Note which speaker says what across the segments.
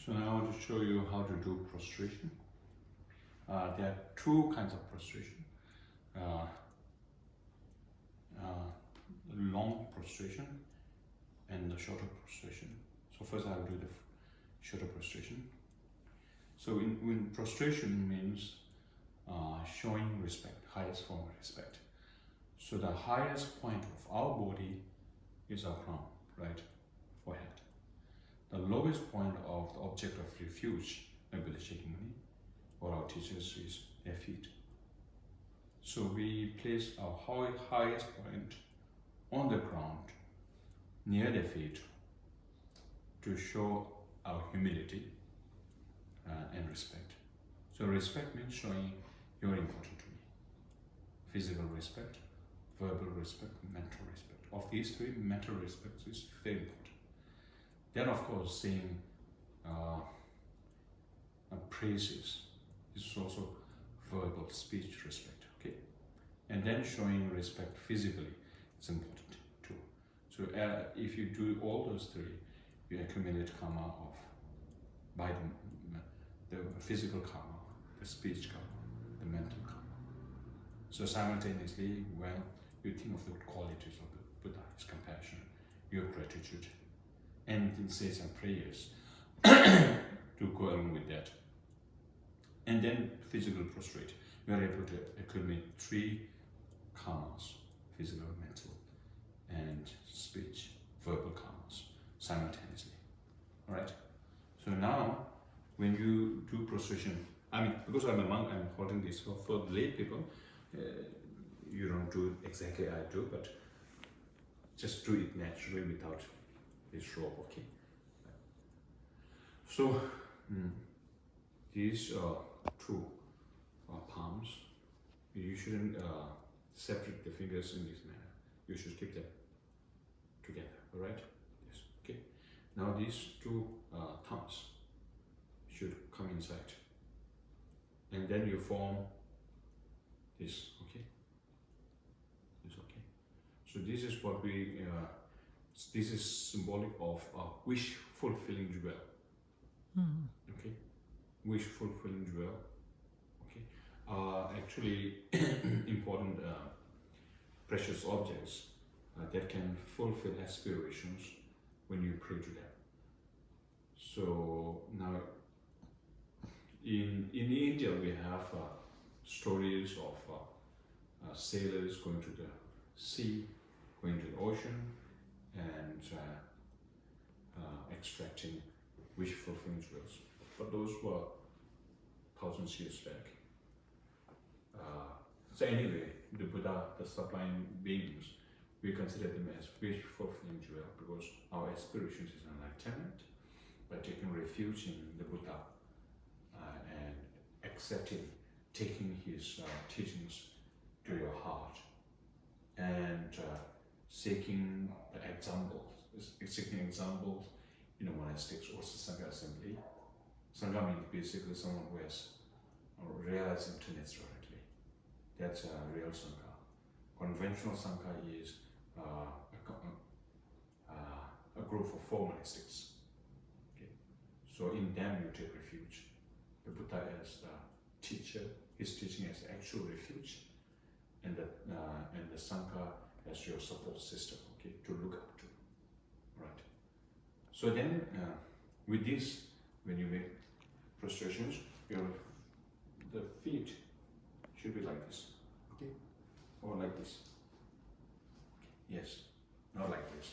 Speaker 1: So now I want to show you how to do prostration. There are two kinds of prostration. Long prostration and the shorter prostration. So first I will do the shorter prostration. So when prostration means showing respect, highest form of respect. So the highest point of our body is our crown, right? Forehead. The lowest point of the object of refuge, maybe the Shikimuni or our teachers, is their feet. So we place our highest point on the ground near their feet to show our humility and respect. So respect means showing you're important to me. Physical respect, verbal respect, mental respect. Of these three, mental respect is very important. Then of course saying praises is also verbal speech respect, okay? And then showing respect physically is important too. So if you do all those three, you accumulate karma of by the physical karma, the speech karma, the mental karma. So simultaneously, when you think of the qualities of the Buddha, his compassion, your gratitude, and then say some prayers to go along with that. And then physical prostrate. We are able to accumulate three karmas: physical, mental, and speech, verbal karmas, simultaneously. Alright? So now, when you do prostration, because I'm a monk, I'm holding this. For lay people, you don't do it exactly I do, but just do it naturally without this robe, okay? So, these two palms, you shouldn't separate the fingers in this manner. You should keep them together, alright? Yes, okay. Now these two thumbs should come inside. And then you form this, okay? This, okay? So this is what we, this is symbolic of a wish fulfilling jewel. Okay? Wish fulfilling jewel. Okay? Actually important precious objects that can fulfill aspirations when you pray to them. So now in India we have stories of sailors going to the sea, going to the ocean, and extracting wish fulfilling jewels. But those were thousands of years back. So anyway, the Buddha, the sublime beings, we consider them as wish fulfilling jewel because our aspirations is enlightenment. By taking refuge in the Buddha and accepting, taking his teachings to your heart, and seeking examples in the monastics or Sangha assembly. Sangha means basically someone who has realized emptiness directly. That's a real Sangha. Conventional Sangha is a group of four monastics. Okay. So in them you take refuge. The Buddha as the teacher, his teaching as actual refuge, and the Sangha as your support system, okay, to look up to. Right. So then with this, when you make prostrations, the feet should be like this, okay, or like this. Okay. Yes, not like this,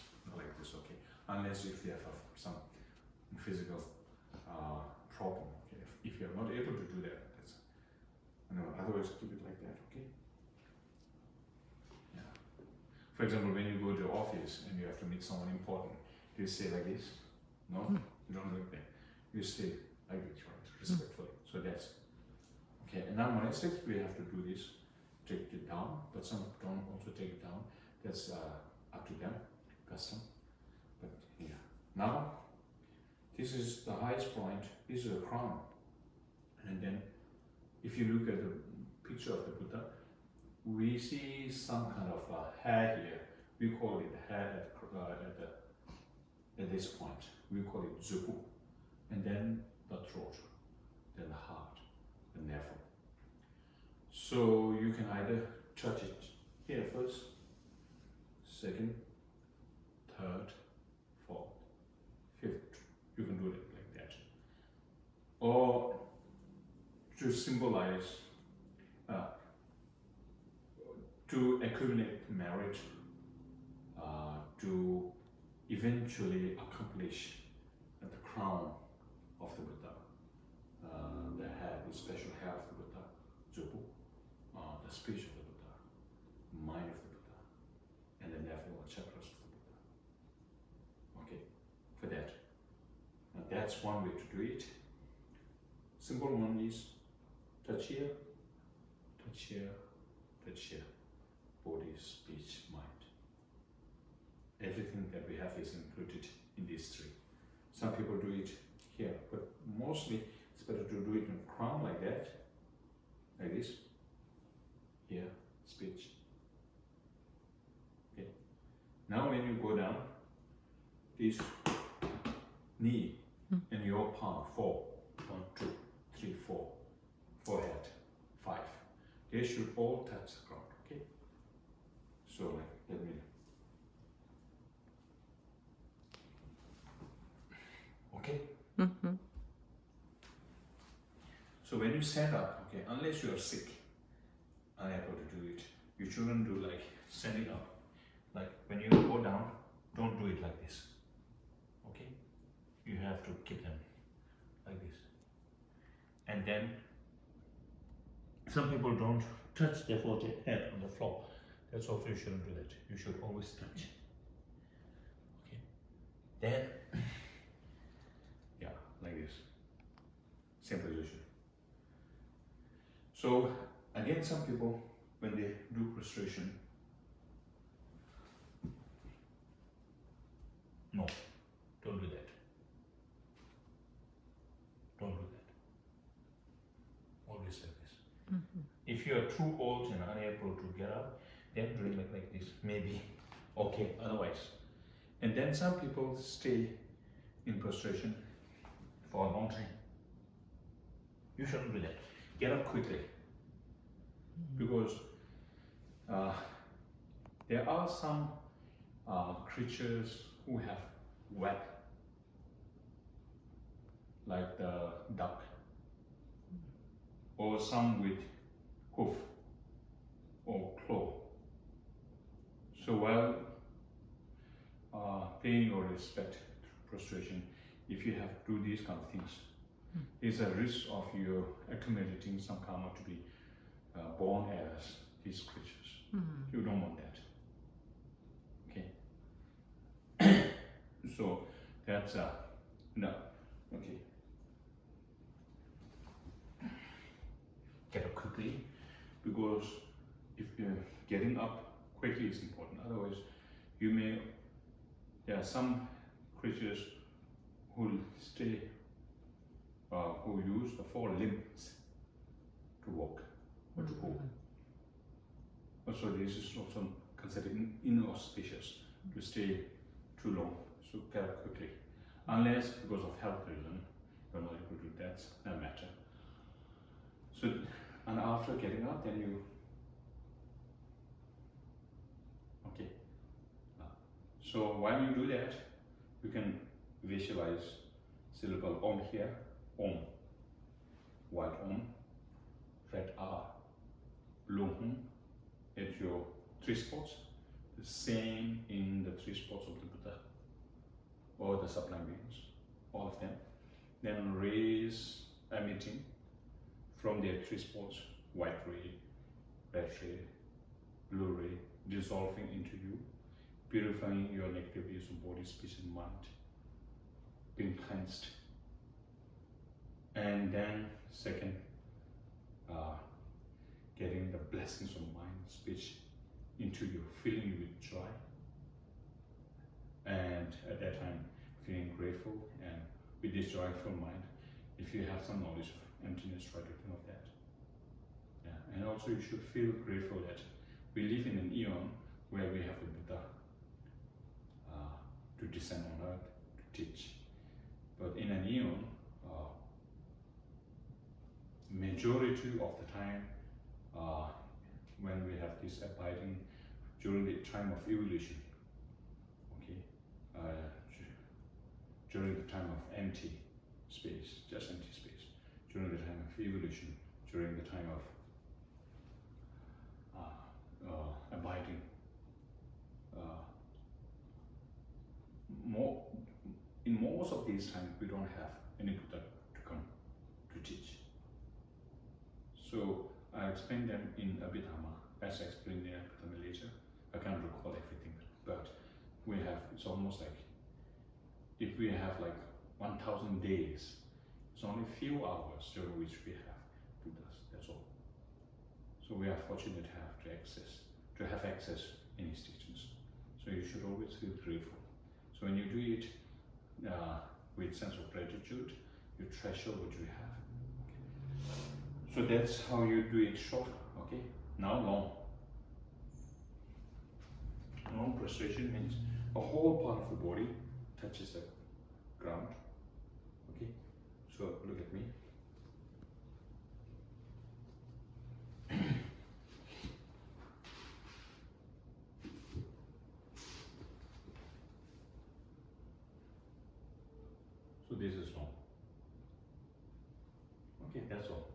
Speaker 1: okay. Unless if you have some physical problem, okay. If you are not able to do that, that's otherwise keep it like that, okay. Yeah. For example, when you go to the office and you have to meet someone important, do you stay like this? No, you don't look there. You stay like this, right? Respectfully. So that's okay. And now monastics, we have to do this, take it down, but some don't also take it down. That's up to them, custom. But yeah. Now, this is the highest point. This is a crown. And then, if you look at the picture of the Buddha, we see some kind of hair here. We call it hair at this point. We call it zubu. and then the throat, then the heart, the navel. So you can either touch it here first, second, third, fourth, fifth. You can do it like that. Or to symbolize, to accumulate merit, to eventually accomplish the crown of the Buddha, the head, the special hair of the Buddha, Zubu, the speech of the Buddha, mind of the Buddha, and the navel or chakras of the Buddha. Okay, for that. Now that's one way to do it. Simple one is touch here, touch here, touch here. Body, speech, mind. Everything that we have is included in these three. Some people do it here, but mostly it's better to do it in crown like that, like this. Here, speech. Okay. Now when you go down, this knee and your palm, 4, 1, 2, 3, 4, forehead, 5. They should all touch the ground. Okay. So let me. Okay.
Speaker 2: Mm-hmm.
Speaker 1: So when you stand up, okay, unless you are sick, unable to do it, you shouldn't do like standing up. Like when you go down, don't do it like this. Okay? You have to keep them like this. And then some people don't touch their head on the floor. That's also you shouldn't do that. You should always touch. Okay? Then, yeah, like this. Same position. So again, some people, when they do prostration, no, don't do that. Don't do that. Always like this.
Speaker 2: Mm-hmm.
Speaker 1: If you are too old and unable to get up, then do it like this, maybe okay, otherwise. And then some people stay in prostration for a long time. You shouldn't do that. Get up quickly, because there are some creatures who have web, like the duck, or some with hoof or claw. So while paying your respect through prostration, if you have to do these kind of things, there's a risk of you accumulating some karma to be born as these creatures.
Speaker 2: Mm-hmm.
Speaker 1: You don't want that. Okay. So that's no. Okay. Get up quickly, because if you're getting up quickly is important. Otherwise, you may. There are some creatures who stay. Who use the 4 limbs to walk or to go. Also, this is also considered inauspicious to stay too long. So get up quickly, unless because of health reason you're not able to do that. No matter. So, and after getting up, then you. Okay. So while you do that, you can visualize syllable Om here. Om, white Om, red R, blue Om at your 3 spots, the same in the 3 spots of the Buddha or the sublime beings, all of them. Then rays emitting from their 3 spots, white ray, red ray, blue ray, dissolving into you, purifying your negative views of body, speech and mind, being cleansed. And then second, getting the blessings of mind, speech into you, filling you with joy. And at that time, feeling grateful, and with this joyful mind, if you have some knowledge of emptiness, try to think of that. Yeah. And also you should feel grateful that we live in an eon where we have the Buddha to descend on earth to teach. But in an eon majority of the time, when we have this abiding during the time of evolution, okay, during the time of empty space, just empty space, during the time of evolution, during the time of abiding, in most of these times we don't have any Buddha to come to teach. So I explained them in Abhidharma, as I explained in Abhidharma later. I can't recall everything, but we have, it's almost like, if we have like 1,000 days, it's only a few hours during which we have Buddhas, that's all. So we are fortunate to have access in his teachings. So you should always feel grateful. So when you do it with sense of gratitude, you treasure what you have. Okay. So that's how you do it short, okay? Now long. Long prostration means a whole part of the body touches the ground. Okay, so look at me. So this is long. Okay, that's all.